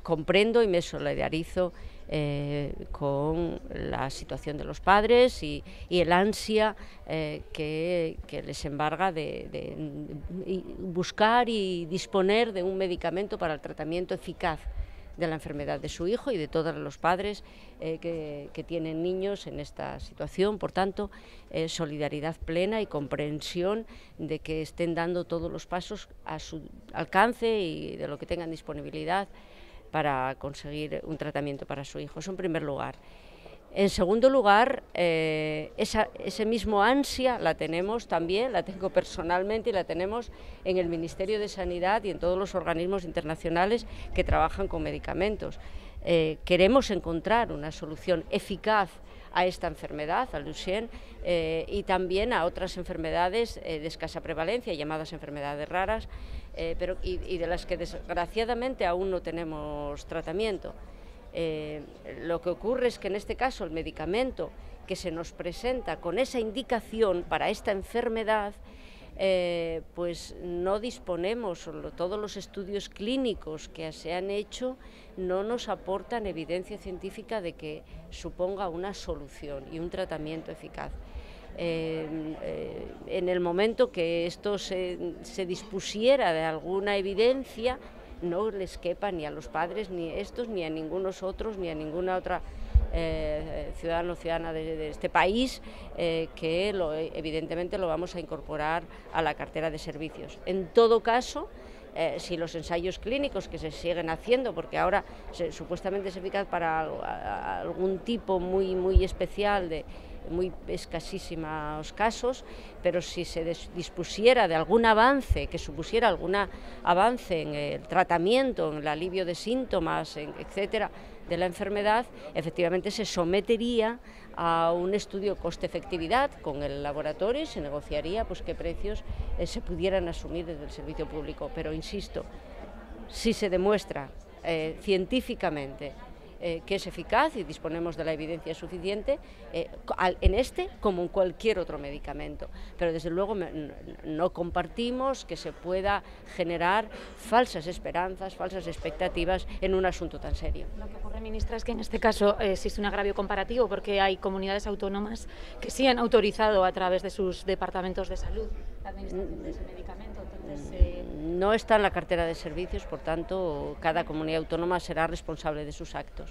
comprendo y me solidarizo con la situación de los padres y el ansia que les embarga de buscar y disponer de un medicamento para el tratamiento eficaz de la enfermedad de su hijo y de todos los padres que tienen niños en esta situación. Por tanto, solidaridad plena y comprensión de que estén dando todos los pasos a su alcance y de lo que tengan disponibilidad para conseguir un tratamiento para su hijo. Eso en primer lugar. En segundo lugar, ese mismo ansia la tenemos también, la tengo personalmente y la tenemos en el Ministerio de Sanidad y en todos los organismos internacionales que trabajan con medicamentos. Queremos encontrar una solución eficaz a esta enfermedad, al Duchenne, y también a otras enfermedades de escasa prevalencia, llamadas enfermedades raras, y de las que desgraciadamente aún no tenemos tratamiento. Lo que ocurre es que en este caso el medicamento que se nos presenta con esa indicación para esta enfermedad, pues no disponemos, todos los estudios clínicos que se han hecho no nos aportan evidencia científica de que suponga una solución y un tratamiento eficaz. En el momento que esto se dispusiera de alguna evidencia, no les quepa ni a los padres, ni a estos, ni a ningunos otros, ni a ninguna otra ciudadano o ciudadana de este país, que evidentemente lo vamos a incorporar a la cartera de servicios. En todo caso, si los ensayos clínicos que se siguen haciendo, porque ahora supuestamente es eficaz para algún tipo muy especial de muy escasísimos casos, pero si se dispusiera de algún avance, que supusiera algún avance en el tratamiento, en el alivio de síntomas, etcétera, de la enfermedad, efectivamente se sometería a un estudio coste-efectividad con el laboratorio y se negociaría pues qué precios se pudieran asumir desde el servicio público. Pero insisto, si se demuestra científicamente que es eficaz y disponemos de la evidencia suficiente en este como en cualquier otro medicamento, pero desde luego no compartimos que se pueda generar falsas esperanzas, falsas expectativas en un asunto tan serio. Lo que ocurre, ministra, es que en este caso existe un agravio comparativo porque hay comunidades autónomas que sí han autorizado a través de sus departamentos de salud la administración de ese medicamento. Entonces, no está en la cartera de servicios, por tanto, cada comunidad autónoma será responsable de sus actos.